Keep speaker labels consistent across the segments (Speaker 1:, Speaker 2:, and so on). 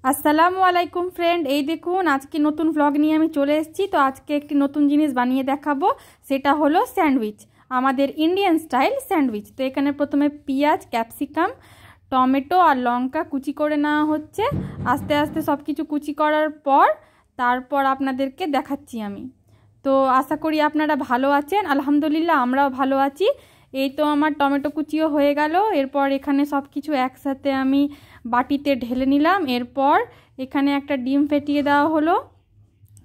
Speaker 1: আসসালামু আলাইকুম ফ্রেন্ড, এই দেখুন আজকে নতুন ব্লগ নিয়ে আমি চলে এসেছি। তো আজকে একটি নতুন জিনিস বানিয়ে দেখাবো, সেটা হলো স্যান্ডউইচ, আমাদের ইন্ডিয়ান স্টাইল স্যান্ডউইচ। তো এখানে প্রথমে পেঁয়াজ, ক্যাপসিকাম, টমেটো আর লঙ্কা কুচি করে নেওয়া হচ্ছে। আস্তে আস্তে সব কিছু কুচি করার পর তারপর আপনাদেরকে দেখাচ্ছি আমি। তো আশা করি আপনারা ভালো আছেন। আলহামদুলিল্লাহ আমরাও ভালো আছি। এই তো আমার টমেটো কুচিও হয়ে গেল। এরপর এখানে সব কিছু একসাথে আমি বাটিতে ঢেলে নিলাম। এরপর এখানে একটা ডিম ফেটিয়ে দেওয়া হলো।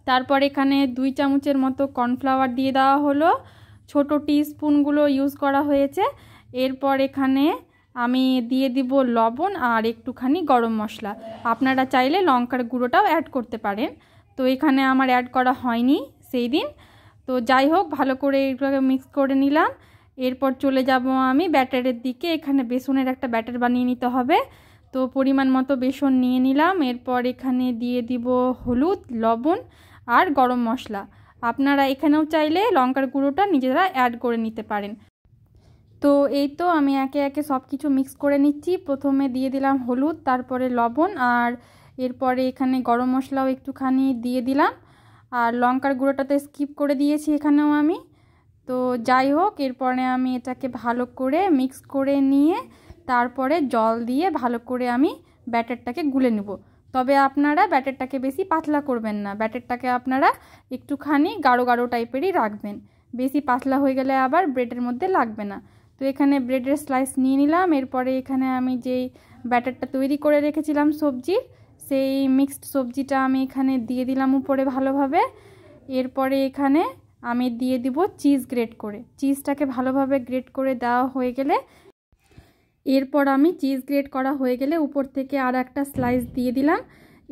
Speaker 1: তারপর এখানে 2 চামচের মতো কর্নফ্লাওয়ার দিয়ে দেওয়া হলো। ছোটো টিস্পুনগুলো ইউজ করা হয়েছে। এরপর এখানে আমি দিয়ে দিব লবণ আর একটুখানি গরম মশলা। আপনারা চাইলে লঙ্কার গুঁড়োটাও অ্যাড করতে পারেন। তো এখানে আমার অ্যাড করা হয়নি সেই দিন। তো যাই হোক, ভালো করে এগুলোকে মিক্স করে নিলাম। এরপর চলে যাব আমি ব্যাটারের দিকে। এখানে বেসনের একটা ব্যাটার বানিয়ে নিতে হবে। তো পরিমাণ মতো বেসন নিয়ে নিলাম। এরপর এখানে দিয়ে দিব হলুদ, লবণ আর গরম মশলা। আপনারা এখানেও চাইলে লঙ্কার গুঁড়োটা নিজেরা অ্যাড করে নিতে পারেন। তো এই তো আমি একে একে সব কিছু মিক্স করে নিচ্ছি। প্রথমে দিয়ে দিলাম হলুদ, তারপরে লবণ, আর এরপরে এখানে গরম মশলাও একটুখানি দিয়ে দিলাম। আর লঙ্কার গুঁড়োটাতে স্কিপ করে দিয়েছি এখানেও আমি। তো যাই হোক, এরপরে আমি এটাকে ভালো করে মিক্স করে নিয়ে তারপরে জল দিয়ে ভালো করে আমি ব্যাটারটাকে গুলে নেব। তবে আপনারা ব্যাটারটাকে বেশি পাতলা করবেন না, ব্যাটারটাকে আপনারা একটুখানি গাঢ় গাঢ় টাইপেরই রাখবেন। বেশি পাতলা হয়ে গেলে আবার ব্রেডের মধ্যে লাগবে না। তো এখানে ব্রেডের স্লাইস নিয়ে নিলাম। এরপরে এখানে আমি যেই ব্যাটারটা তৈরি করে রেখেছিলাম সবজির, সেই মিক্সড সবজিটা আমি এখানে দিয়ে দিলাম উপরে ভালোভাবে। এরপরে এখানে আমি দিয়ে দিব চিজ গ্রেট করে। চিজটাকে ভালোভাবে গ্রেট করে দেওয়া হয়ে গেলে, এরপর আমি চিজ গ্রেট করা হয়ে গেলে উপর থেকে আর একটা স্লাইস দিয়ে দিলাম।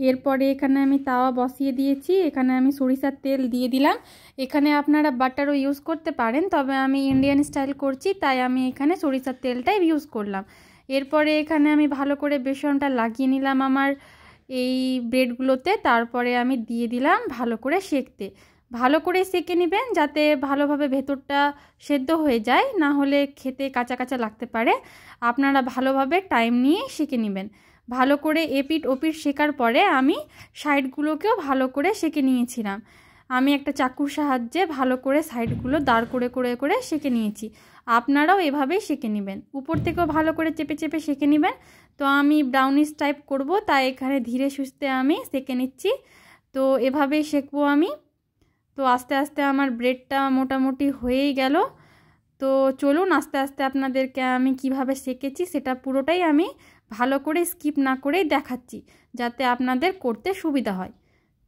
Speaker 1: এরপরে এখানে আমি তাওয়া বসিয়ে দিয়েছি। এখানে আমি সরিষার তেল দিয়ে দিলাম। এখানে আপনারা বাটারও ইউজ করতে পারেন, তবে আমি ইন্ডিয়ান স্টাইল করছি তাই আমি এখানে সরিষার তেলটাই ইউজ করলাম। এরপরে এখানে আমি ভালো করে বেসনটা লাগিয়ে নিলাম আমার এই ব্রেডগুলোতে। তারপরে আমি দিয়ে দিলাম ভালো করে সেঁকতে। ভালো করে সেঁকে নেবেন যাতে ভালোভাবে ভেতরটা সেদ্ধ হয়ে যায়, না হলে খেতে কাঁচা কাঁচা লাগতে পারে। আপনারা ভালোভাবে টাইম নিয়ে সেঁকে নেবেন। ভালো করে এপিট ওপিট সেঁকার পরে আমি সাইডগুলোকেও ভালো করে সেঁকে নিয়েছিলাম। আমি একটা চাকুর সাহায্যে ভালো করে সাইডগুলো দাঁড় করে করে করে সেঁকে নিয়েছি। আপনারাও এভাবেই সেঁকে নেবেন। উপর থেকেও ভালো করে চেপে চেপে সেঁকে নেবেন। তো আমি ব্রাউনিশ টাইপ করব, তাই এখানে ধীরে সুস্থে আমি সেঁকে নিচ্ছি। তো এভাবেই সেঁকবো আমি। তো আস্তে আস্তে আমার ব্রেডটা মোটামুটি হয়েই গেল। তো চলুন আস্তে আস্তে আপনাদেরকে আমি কিভাবে সেঁকেছি সেটা পুরোটাই আমি ভালো করে স্কিপ না করেই দেখাচ্ছি, যাতে আপনাদের করতে সুবিধা হয়।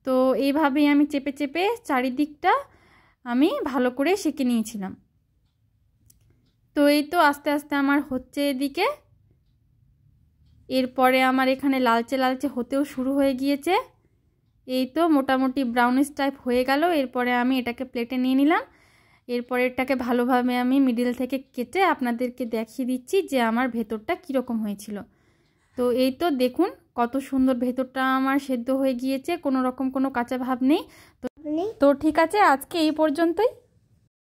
Speaker 1: তো এইভাবেই আমি চেপে চেপে চারিদিকটা আমি ভালো করে সেঁকে নিয়েছিলাম। তো এই তো আস্তে আস্তে আমার হচ্ছে এদিকে। এরপরে আমার এখানে লালচে লালচে হতেও শুরু হয়ে গিয়েছে। এই তো মোটামুটি ব্রাউনিশ টাইপ হয়ে গেল। এরপরে আমি এটাকে প্লেটে নিয়ে নিলাম। এরপরে এটাকে ভালোভাবে আমি মিডিল থেকে কেটে আপনাদেরকে দেখিয়ে দিচ্ছি যে আমার ভেতরটা কীরকম হয়েছিল। তো এই তো দেখুন কত সুন্দর ভেতরটা আমার সেদ্ধ হয়ে গিয়েছে, কোনো রকম কোনো কাঁচা ভাব নেই। তো ঠিক আছে, আজকে এই পর্যন্তই।